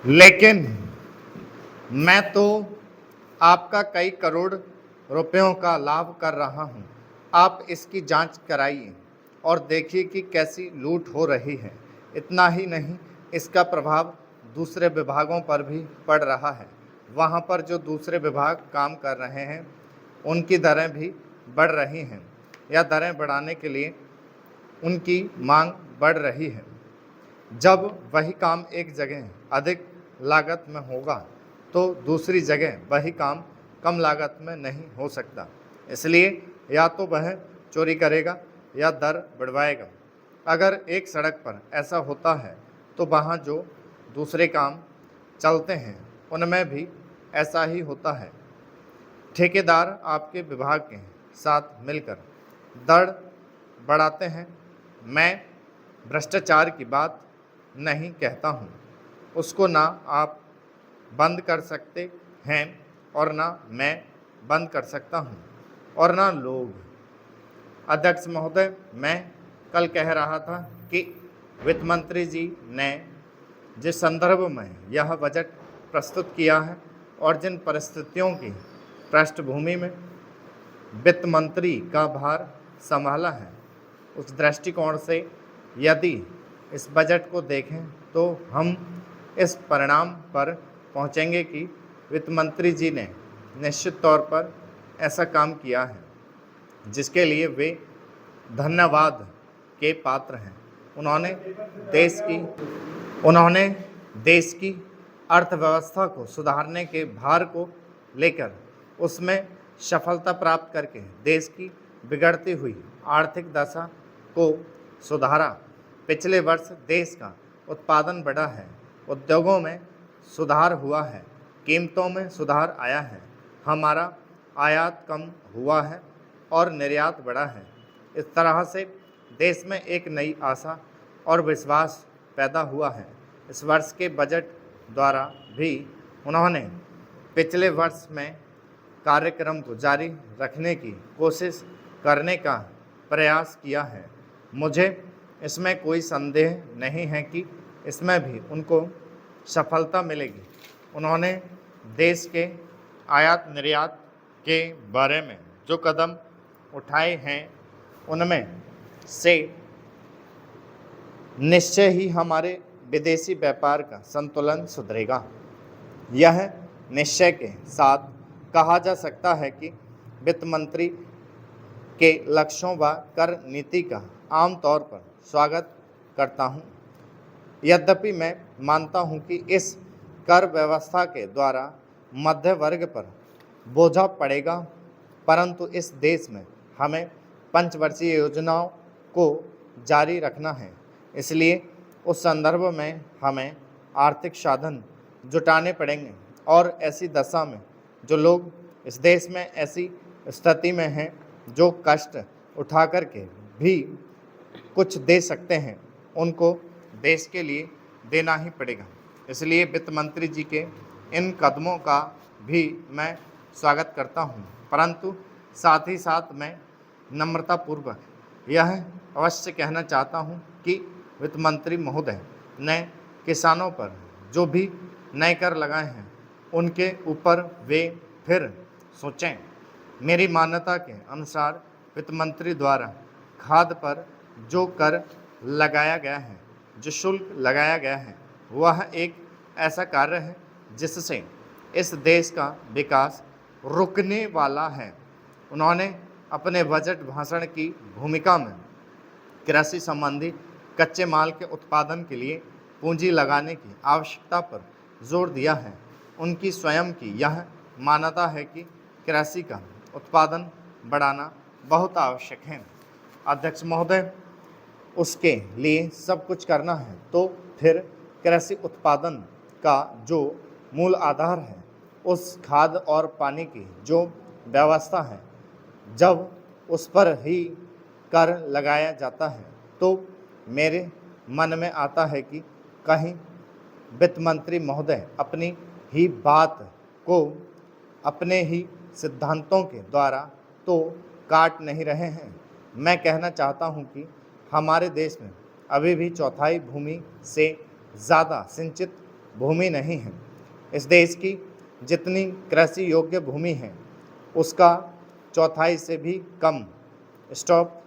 लेकिन मैं तो आपका कई करोड़ रुपयों का लाभ कर रहा हूं। आप इसकी जांच कराइए और देखिए कि कैसी लूट हो रही है। इतना ही नहीं, इसका प्रभाव दूसरे विभागों पर भी पड़ रहा है। वहां पर जो दूसरे विभाग काम कर रहे हैं, उनकी दरें भी बढ़ रही हैं या दरें बढ़ाने के लिए उनकी मांग बढ़ रही है। जब वही काम एक जगह अधिक लागत में होगा तो दूसरी जगह वही काम कम लागत में नहीं हो सकता। इसलिए या तो वह चोरी करेगा या दर बढ़वाएगा। अगर एक सड़क पर ऐसा होता है तो वहाँ जो दूसरे काम चलते हैं उनमें भी ऐसा ही होता है। ठेकेदार आपके विभाग के साथ मिलकर दर बढ़ाते हैं। मैं भ्रष्टाचार की बात नहीं कहता हूँ, उसको ना आप बंद कर सकते हैं और ना मैं बंद कर सकता हूँ और ना लोग। अध्यक्ष महोदय, मैं कल कह रहा था कि वित्त मंत्री जी ने जिस संदर्भ में यह बजट प्रस्तुत किया है और जिन परिस्थितियों की पृष्ठभूमि में वित्त मंत्री का भार संभाला है, उस दृष्टिकोण से यदि इस बजट को देखें तो हम इस परिणाम पर पहुंचेंगे कि वित्त मंत्री जी ने निश्चित तौर पर ऐसा काम किया है जिसके लिए वे धन्यवाद के पात्र हैं। उन्होंने देश की अर्थव्यवस्था को सुधारने के भार को लेकर उसमें सफलता प्राप्त करके देश की बिगड़ती हुई आर्थिक दशा को सुधारा। पिछले वर्ष देश का उत्पादन बढ़ा है, उद्योगों में सुधार हुआ है, कीमतों में सुधार आया है, हमारा आयात कम हुआ है और निर्यात बढ़ा है। इस तरह से देश में एक नई आशा और विश्वास पैदा हुआ है। इस वर्ष के बजट द्वारा भी उन्होंने पिछले वर्ष में कार्यक्रम को जारी रखने की कोशिश करने का प्रयास किया है। मुझे इसमें कोई संदेह नहीं है कि इसमें भी उनको सफलता मिलेगी। उन्होंने देश के आयात निर्यात के बारे में जो कदम उठाए हैं उनमें से निश्चय ही हमारे विदेशी व्यापार का संतुलन सुधरेगा। यह निश्चय के साथ कहा जा सकता है कि वित्त मंत्री के लक्ष्यों व कर नीति का आमतौर पर स्वागत करता हूं। यद्यपि मैं मानता हूं कि इस कर व्यवस्था के द्वारा मध्य वर्ग पर बोझा पड़ेगा, परंतु इस देश में हमें पंचवर्षीय योजनाओं को जारी रखना है। इसलिए उस संदर्भ में हमें आर्थिक साधन जुटाने पड़ेंगे और ऐसी दशा में जो लोग इस देश में ऐसी स्थिति में हैं जो कष्ट उठा कर के भी कुछ दे सकते हैं, उनको देश के लिए देना ही पड़ेगा। इसलिए वित्त मंत्री जी के इन कदमों का भी मैं स्वागत करता हूं, परंतु साथ ही साथ मैं नम्रतापूर्वक यह अवश्य कहना चाहता हूं कि वित्त मंत्री महोदय ने किसानों पर जो भी नए कर लगाए हैं उनके ऊपर वे फिर सोचें। मेरी मान्यता के अनुसार वित्त मंत्री द्वारा खाद पर जो कर लगाया गया है, जो शुल्क लगाया गया है, वह एक ऐसा कार्य है जिससे इस देश का विकास रुकने वाला है। उन्होंने अपने बजट भाषण की भूमिका में कृषि संबंधी कच्चे माल के उत्पादन के लिए पूंजी लगाने की आवश्यकता पर जोर दिया है। उनकी स्वयं की यह मान्यता है कि कृषि का उत्पादन बढ़ाना बहुत आवश्यक है। अध्यक्ष महोदय, उसके लिए सब कुछ करना है तो फिर कृषि उत्पादन का जो मूल आधार है, उस खाद और पानी की जो व्यवस्था है, जब उस पर ही कर लगाया जाता है तो मेरे मन में आता है कि कहीं वित्त मंत्री महोदय अपनी ही बात को अपने ही सिद्धांतों के द्वारा तो काट नहीं रहे हैं। मैं कहना चाहता हूं कि हमारे देश में अभी भी चौथाई भूमि से ज़्यादा सिंचित भूमि नहीं है। इस देश की जितनी कृषि योग्य भूमि है उसका चौथाई से भी कम स्टॉप